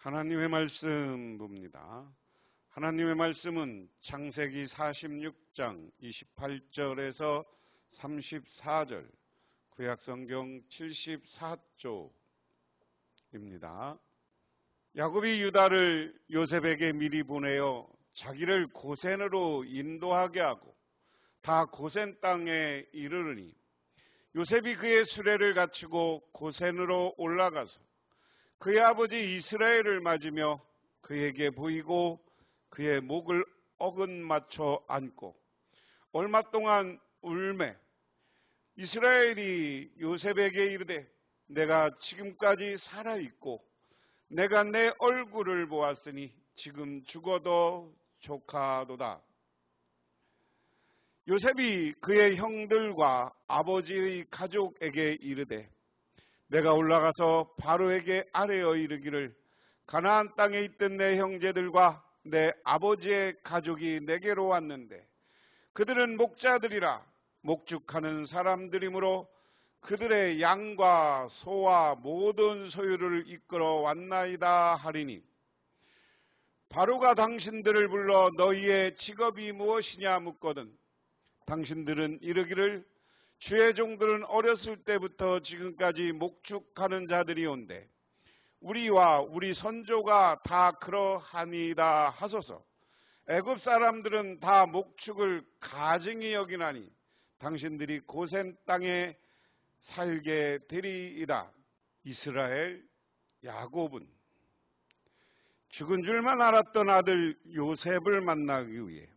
하나님의 말씀 봅니다. 하나님의 말씀은 창세기 46장 28절에서 34절, 구약성경 74쪽입니다. 야곱이 유다를 요셉에게 미리 보내어 자기를 고센으로 인도하게 하고 다 고센 땅에 이르르니 요셉이 그의 수레를 갖추고 고센으로 올라가서 그의 아버지 이스라엘을 맞으며 그에게 보이고 그의 목을 어긋맞춰 안고 얼마 동안 울매 이스라엘이 요셉에게 이르되 내가 지금까지 살아있고 내가 내 얼굴을 보았으니 지금 죽어도 족하도다. 요셉이 그의 형들과 아버지의 가족에게 이르되 내가 올라가서 바로에게 아뢰어 이르기를 가나안 땅에 있던 내 형제들과 내 아버지의 가족이 내게로 왔는데 그들은 목자들이라 목축하는 사람들이므로 그들의 양과 소와 모든 소유를 이끌어 왔나이다 하리니 바로가 당신들을 불러 너희의 직업이 무엇이냐 묻거든 당신들은 이르기를 주의 종들은 어렸을 때부터 지금까지 목축하는 자들이온데 우리와 우리 선조가 다 그러하니이다 하소서. 애굽 사람들은 다 목축을 가증히 여기나니 당신들이 고센 땅에 살게 되리이다. 이스라엘 야곱은 죽은 줄만 알았던 아들 요셉을 만나기 위해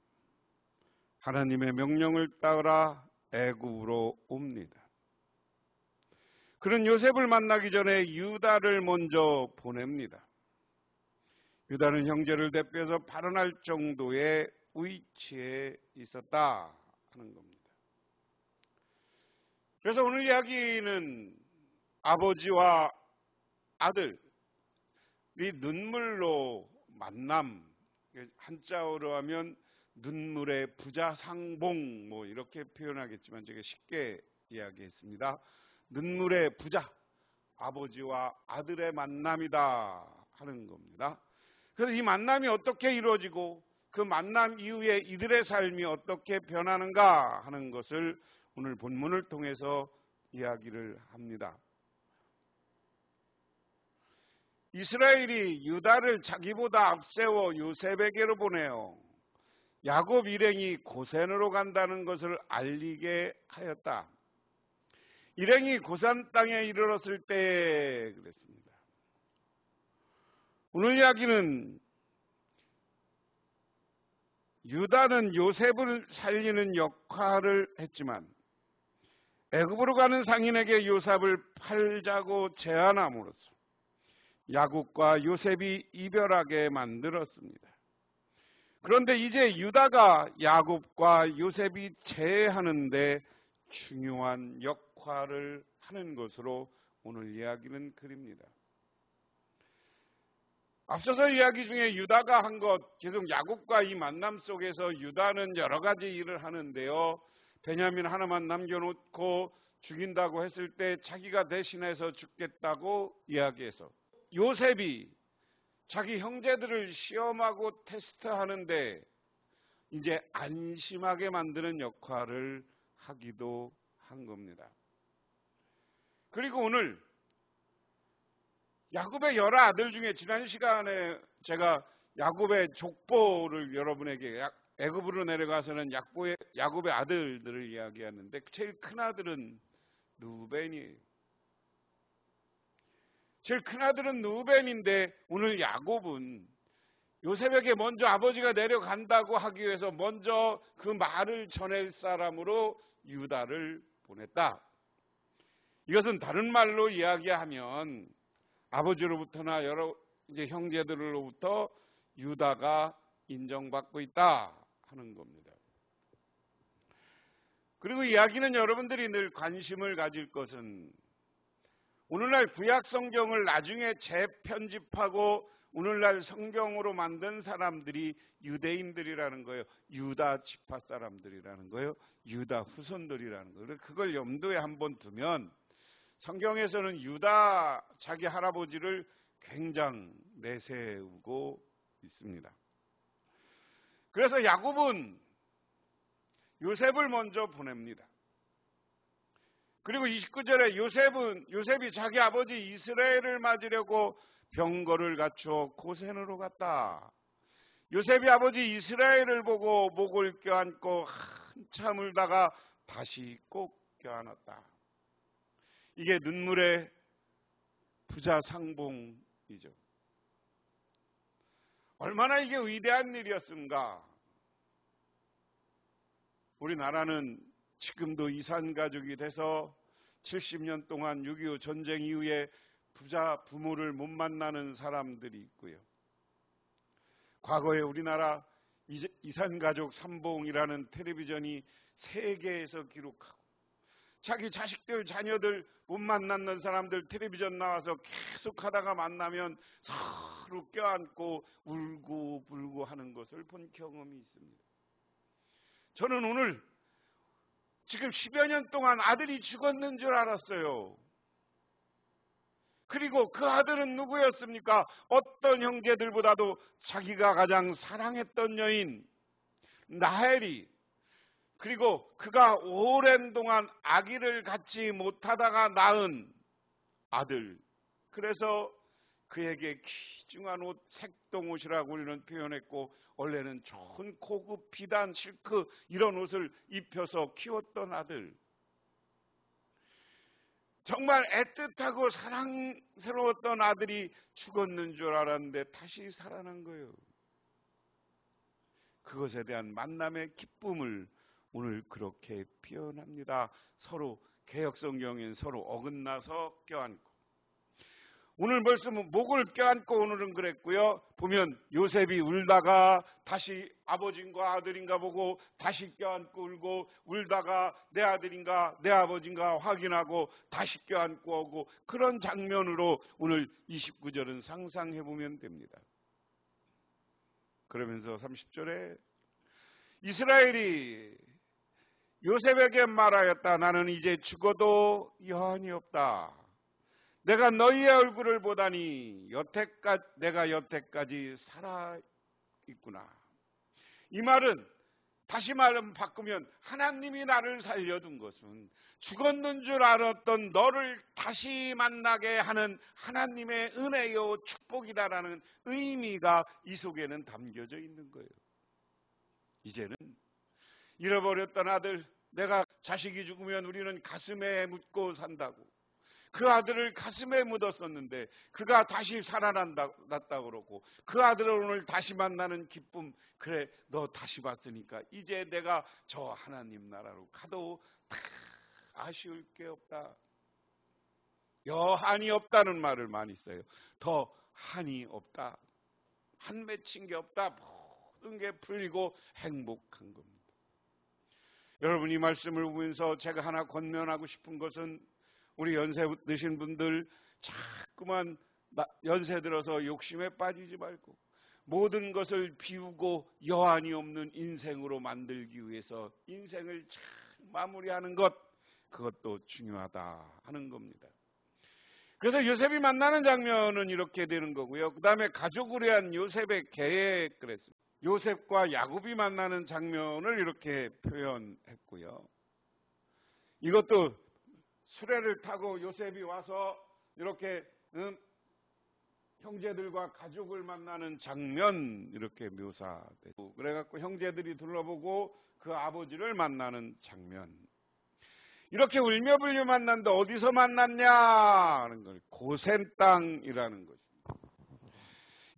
하나님의 명령을 따라 애굽으로 옵니다. 그는 요셉을 만나기 전에 유다를 먼저 보냅니다. 유다는 형제를 대표해서 발언할 정도의 위치에 있었다 하는 겁니다. 그래서 오늘 이야기는 아버지와 아들이 눈물로 만남, 한자어로 하면 눈물의 부자상봉 이렇게 표현하겠지만 제가 쉽게 이야기했습니다. 눈물의 부자, 아버지와 아들의 만남이다 하는 겁니다. 그래서 이 만남이 어떻게 이루어지고 그 만남 이후에 이들의 삶이 어떻게 변하는가 하는 것을 오늘 본문을 통해서 이야기를 합니다. 이스라엘이 유다를 자기보다 앞세워 요셉에게로 보내어 야곱 일행이 고센으로 간다는 것을 알리게 하였다. 일행이 고산 땅에 이르렀을 때 그랬습니다. 오늘 이야기는 유다는 요셉을 살리는 역할을 했지만 애굽으로 가는 상인에게 요셉을 팔자고 제안함으로써 야곱과 요셉이 이별하게 만들었습니다. 그런데 이제 유다가 야곱과 요셉이 재회하는데 중요한 역할을 하는 것으로 오늘 이야기는 그립니다. 앞서서 이야기 중에 유다가 한 것, 계속 야곱과 이 만남 속에서 유다는 여러 가지 일을 하는데요. 베냐민 하나만 남겨놓고 죽인다고 했을 때 자기가 대신해서 죽겠다고 이야기해서 요셉이 자기 형제들을 시험하고 테스트하는데 이제 안심하게 만드는 역할을 하기도 한 겁니다. 그리고 오늘 야곱의 여러 아들 중에 지난 시간에 제가 야곱의 족보를 여러분에게 애굽으로 내려가서는 야곱의 아들들을 이야기하는데 제일 큰 아들은 누벤이에요. 제일 큰 아들은 누벤인데 오늘 야곱은 요셉에게 먼저 아버지가 내려간다고 하기 위해서 먼저 그 말을 전할 사람으로 유다를 보냈다. 이것은 다른 말로 이야기하면 아버지로부터나 여러 이제 형제들로부터 유다가 인정받고 있다 하는 겁니다. 그리고 이야기는 여러분들이 늘 관심을 가질 것은 오늘날 구약 성경을 나중에 재편집하고 오늘날 성경으로 만든 사람들이 유대인들이라는 거예요. 유다 지파 사람들이라는 거예요. 유다 후손들이라는 거예요. 그걸 염두에 한번 두면 성경에서는 유다 자기 할아버지를 굉장 내세우고 있습니다. 그래서 야곱은 요셉을 먼저 보냅니다. 그리고 29절에 요셉이 자기 아버지 이스라엘을 맞으려고 병거를 갖추어 고센으로 갔다. 요셉이 아버지 이스라엘을 보고 목을 껴안고 한참 울다가 다시 꼭 껴안았다. 이게 눈물의 부자 상봉이죠. 얼마나 이게 위대한 일이었습니까? 우리나라는 지금도 이산가족이 돼서 70년 동안 6.25 전쟁 이후에 부자 부모를 못 만나는 사람들이 있고요. 과거에 우리나라 이산가족 삼봉이라는 텔레비전이 세계에서 기록하고 자기 자식들, 자녀들 못 만났는 사람들 텔레비전 나와서 계속 하다가 만나면 서로 껴안고 울고 불고 하는 것을 본 경험이 있습니다. 저는 오늘 지금 10여 년 동안 아들이 죽었는 줄 알았어요. 그리고 그 아들은 누구였습니까? 어떤 형제들보다도 자기가 가장 사랑했던 여인 라헬이, 그리고 그가 오랜 동안 아기를 갖지 못하다가 낳은 아들, 그래서 그에게 귀중한 옷, 색동옷이라고 우리는 표현했고, 원래는 좋은 고급 비단, 실크 이런 옷을 입혀서 키웠던 아들, 정말 애틋하고 사랑스러웠던 아들이 죽었는 줄 알았는데 다시 살아난 거예요. 그것에 대한 만남의 기쁨을 오늘 그렇게 표현합니다. 서로 개역성경엔 서로 어긋나서 껴안고, 오늘 말씀은 목을 껴안고 오늘은 그랬고요. 보면 요셉이 울다가 다시 아버지인가 아들인가 보고 다시 껴안고 울고, 울다가 내 아들인가 내 아버지인가 확인하고 다시 껴안고 오고, 그런 장면으로 오늘 29절은 상상해 보면 됩니다. 그러면서 30절에 이스라엘이 요셉에게 말하였다. 나는 이제 죽어도 여한이 없다. 내가 너희의 얼굴을 보다니 내가 여태까지 살아있구나. 이 말은, 다시 말은 바꾸면, 하나님이 나를 살려둔 것은 죽었는 줄 알았던 너를 다시 만나게 하는 하나님의 은혜요 축복이다라는 의미가 이 속에는 담겨져 있는 거예요. 이제는 잃어버렸던 아들, 내가 자식이 죽으면 우리는 가슴에 묻고 산다고, 그 아들을 가슴에 묻었었는데 그가 다시 살아났다고 그러고, 그 아들을 오늘 다시 만나는 기쁨, 그래 너 다시 봤으니까 이제 내가 저 하나님 나라로 가도 다 아쉬울 게 없다. 여한이 없다는 말을 많이 써요. 더 한이 없다. 한 맺힌 게 없다. 모든 게 풀리고 행복한 겁니다. 여러분, 이 말씀을 보면서 제가 하나 권면하고 싶은 것은, 우리 연세 드신 분들 자꾸만 연세 들어서 욕심에 빠지지 말고 모든 것을 비우고 여한이 없는 인생으로 만들기 위해서 인생을 잘 마무리하는 것, 그것도 중요하다 하는 겁니다. 그래서 요셉이 만나는 장면은 이렇게 되는 거고요. 그 다음에 가족을 위한 요셉의 계획, 그랬습니다. 요셉과 야곱이 만나는 장면을 이렇게 표현했고요. 이것도 수레를 타고 요셉이 와서 이렇게 형제들과 가족을 만나는 장면, 이렇게 묘사되고, 그래갖고 형제들이 둘러보고 그 아버지를 만나는 장면, 이렇게 울며 불며 만났는데 어디서 만났냐 하는 걸, 고센 땅이라는 것입니다.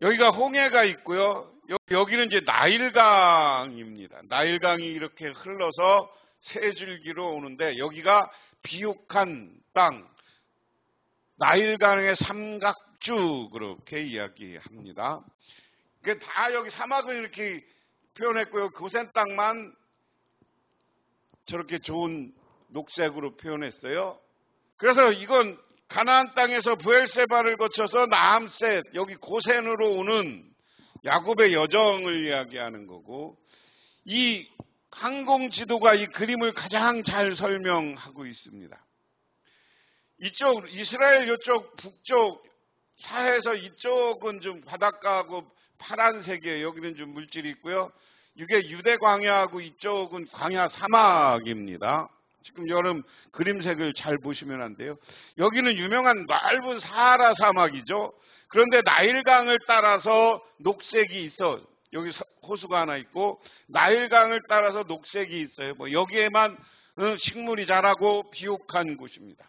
여기가 홍해가 있고요. 여기는 이제 나일강입니다. 나일강이 이렇게 흘러서 세 줄기로 오는데, 여기가 비옥한 땅, 나일강의 삼각주, 그렇게 이야기합니다. 다 여기 사막을 이렇게 표현했고요. 고센 땅만 저렇게 좋은 녹색으로 표현했어요. 그래서 이건 가나안 땅에서 브엘세바를 거쳐서 나암셋, 여기 고센으로 오는 야곱의 여정을 이야기하는 거고, 이 항공지도가 이 그림을 가장 잘 설명하고 있습니다. 이쪽 이스라엘, 이쪽 북쪽 사해에서 이쪽은 좀 바닷가하고 파란색이에요. 여기는 좀 물질이 있고요. 이게 유대 광야하고 이쪽은 광야 사막입니다. 지금 여름 그림색을 잘 보시면 안 돼요. 여기는 유명한 넓은 사하라 사막이죠. 그런데 나일강을 따라서 녹색이 있어. 여기 호수가 하나 있고 나일강을 따라서 녹색이 있어요. 뭐 여기에만 식물이 자라고 비옥한 곳입니다.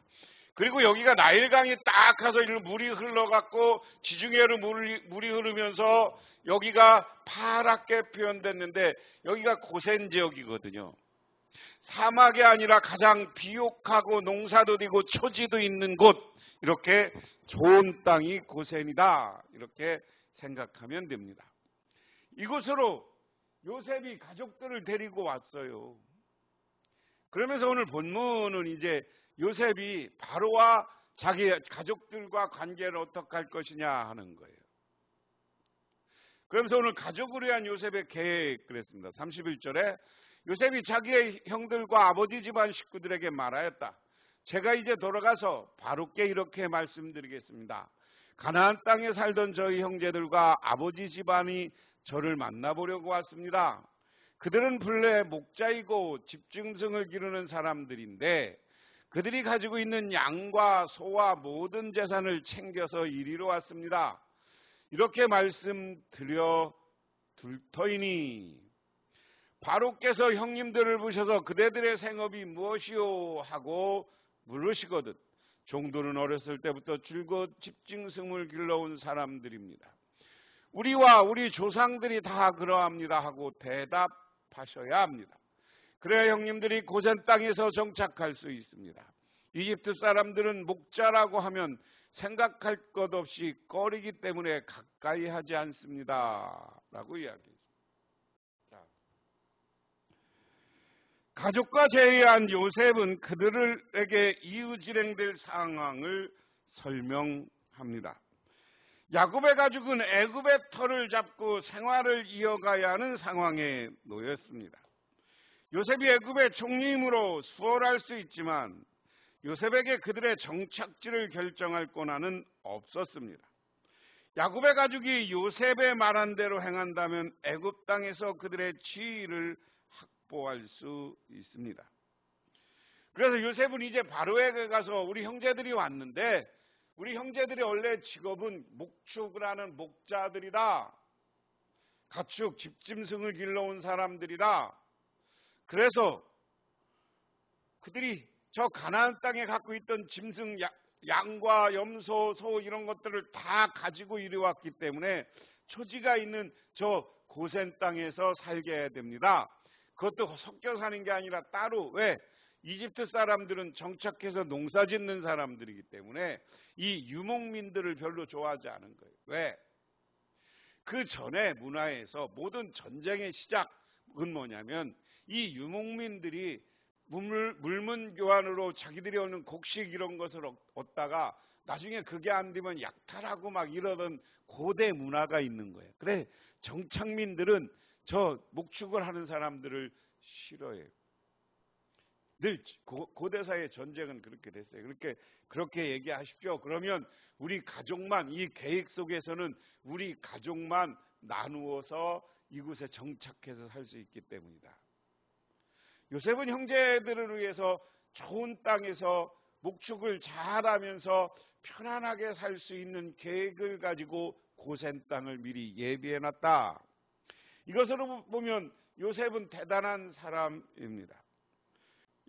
그리고 여기가 나일강이 딱 가서 물이 흘러갖고 지중해로 물이 흐르면서 여기가 파랗게 표현됐는데 여기가 고센 지역이거든요. 사막이 아니라 가장 비옥하고 농사도 되고 초지도 있는 곳, 이렇게 좋은 땅이 고센이다, 이렇게 생각하면 됩니다. 이곳으로 요셉이 가족들을 데리고 왔어요. 그러면서 오늘 본문은 이제 요셉이 바로와 자기 가족들과 관계를 어떻게 할 것이냐 하는 거예요. 그러면서 오늘 가족을 위한 요셉의 계획 그랬습니다. 31절에 요셉이 자기의 형들과 아버지 집안 식구들에게 말하였다. 제가 이제 돌아가서 바로께 이렇게 말씀드리겠습니다. 가나안 땅에 살던 저희 형제들과 아버지 집안이 저를 만나보려고 왔습니다. 그들은 본래 목자이고 집짐승을 기르는 사람들인데 그들이 가지고 있는 양과 소와 모든 재산을 챙겨서 이리로 왔습니다. 이렇게 말씀드려 둘 터이니 바로께서 형님들을 부셔서 그대들의 생업이 무엇이요 하고 물으시거든 종들은 어렸을 때부터 줄곧 집짐승을 길러온 사람들입니다. 우리와 우리 조상들이 다 그러합니다 하고 대답하셔야 합니다. 그래야 형님들이 고센 땅에서 정착할 수 있습니다. 이집트 사람들은 목자라고 하면 생각할 것 없이 꺼리기 때문에 가까이 하지 않습니다 라고 이야기했습니다. 가족과 제외한 요셉은 그들에게 이유질행될 상황을 설명합니다. 야곱의 가족은 애굽의 터를 잡고 생활을 이어가야 하는 상황에 놓였습니다. 요셉이 애굽의 총리임으로 수월할 수 있지만 요셉에게 그들의 정착지를 결정할 권한은 없었습니다. 야곱의 가족이 요셉의 말한 대로 행한다면 애굽 땅에서 그들의 지위를 확보할 수 있습니다. 그래서 요셉은 이제 바로에게 가서 우리 형제들이 왔는데 우리 형제들의 원래 직업은 목축을 하는 목자들이다. 가축, 집짐승을 길러온 사람들이다. 그래서 그들이 저 가나안 땅에 갖고 있던 짐승, 양과 염소, 소 이런 것들을 다 가지고 이리 왔기 때문에 초지가 있는 저 고센 땅에서 살게 해야 됩니다. 그것도 섞여 사는 게 아니라 따로. 왜? 이집트 사람들은 정착해서 농사 짓는 사람들이기 때문에 이 유목민들을 별로 좋아하지 않은 거예요. 왜? 그 전에 문화에서 모든 전쟁의 시작은 뭐냐면 이 유목민들이 물문 교환으로 자기들이 얻는 곡식 이런 것을 얻다가 나중에 그게 안 되면 약탈하고 막 이러던 고대 문화가 있는 거예요. 그래 정착민들은 저 목축을 하는 사람들을 싫어해요. 늘 고대사의 전쟁은 그렇게 됐어요. 그렇게 얘기하십시오. 그러면 우리 가족만, 이 계획 속에서는 우리 가족만 나누어서 이곳에 정착해서 살 수 있기 때문이다. 요셉은 형제들을 위해서 좋은 땅에서 목축을 잘하면서 편안하게 살 수 있는 계획을 가지고 고센 땅을 미리 예비해놨다. 이것으로 보면 요셉은 대단한 사람입니다.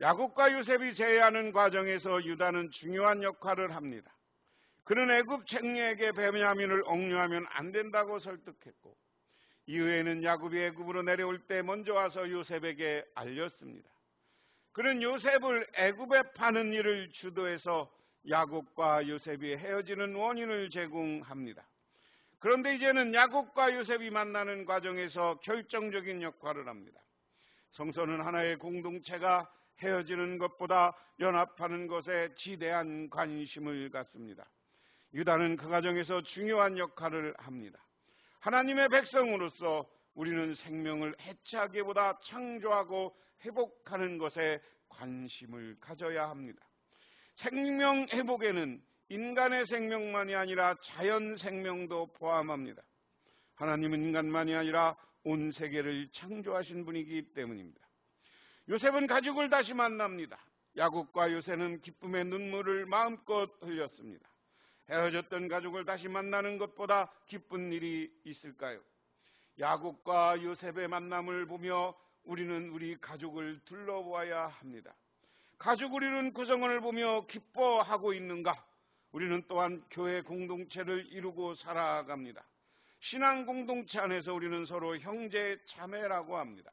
야곱과 요셉이 제의하는 과정에서 유다는 중요한 역할을 합니다. 그는 애굽 총리에게 베냐민을 억류하면 안 된다고 설득했고 이후에는 야곱이 애굽으로 내려올 때 먼저 와서 요셉에게 알렸습니다. 그는 요셉을 애굽에 파는 일을 주도해서 야곱과 요셉이 헤어지는 원인을 제공합니다. 그런데 이제는 야곱과 요셉이 만나는 과정에서 결정적인 역할을 합니다. 성서는 하나의 공동체가 헤어지는 것보다 연합하는 것에 지대한 관심을 갖습니다. 유다는 그 과정에서 중요한 역할을 합니다. 하나님의 백성으로서 우리는 생명을 해체하기보다 창조하고 회복하는 것에 관심을 가져야 합니다. 생명 회복에는 인간의 생명만이 아니라 자연 생명도 포함합니다. 하나님은 인간만이 아니라 온 세계를 창조하신 분이기 때문입니다. 요셉은 가족을 다시 만납니다. 야곱과 요셉은 기쁨의 눈물을 마음껏 흘렸습니다. 헤어졌던 가족을 다시 만나는 것보다 기쁜 일이 있을까요? 야곱과 요셉의 만남을 보며 우리는 우리 가족을 둘러보아야 합니다. 가족을 이룬 구성원을 보며 기뻐하고 있는가? 우리는 또한 교회 공동체를 이루고 살아갑니다. 신앙 공동체 안에서 우리는 서로 형제 자매라고 합니다.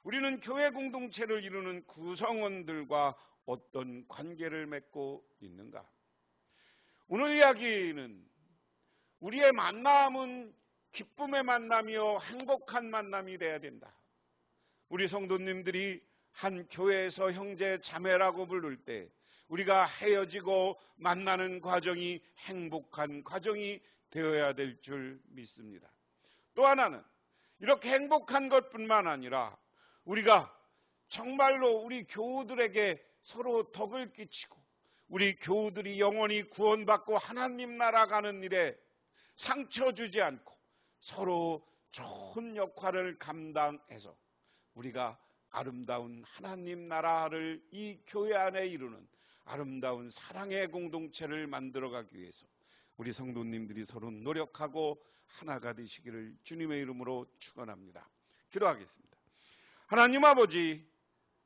우리는 교회 공동체를 이루는 구성원들과 어떤 관계를 맺고 있는가? 오늘 이야기는 우리의 만남은 기쁨의 만남이요 행복한 만남이 되어야 된다. 우리 성도님들이 한 교회에서 형제 자매라고 부를 때 우리가 헤어지고 만나는 과정이 행복한 과정이 되어야 될 줄 믿습니다. 또 하나는 이렇게 행복한 것뿐만 아니라 우리가 정말로 우리 교우들에게 서로 덕을 끼치고 우리 교우들이 영원히 구원받고 하나님 나라 가는 일에 상처 주지 않고 서로 좋은 역할을 감당해서 우리가 아름다운 하나님 나라를 이 교회 안에 이루는 아름다운 사랑의 공동체를 만들어가기 위해서 우리 성도님들이 서로 노력하고 하나가 되시기를 주님의 이름으로 축원합니다. 기도하겠습니다. 하나님 아버지,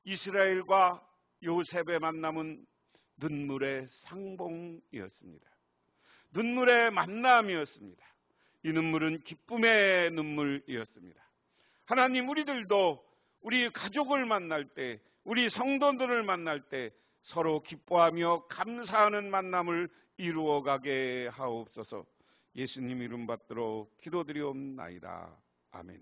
이스라엘과 요셉의 만남은 눈물의 상봉이었습니다. 눈물의 만남이었습니다. 이 눈물은 기쁨의 눈물이었습니다. 하나님, 우리들도 우리 가족을 만날 때, 우리 성도들을 만날 때 서로 기뻐하며 감사하는 만남을 이루어가게 하옵소서. 예수님 이름 받들어 기도드리옵나이다. 아멘.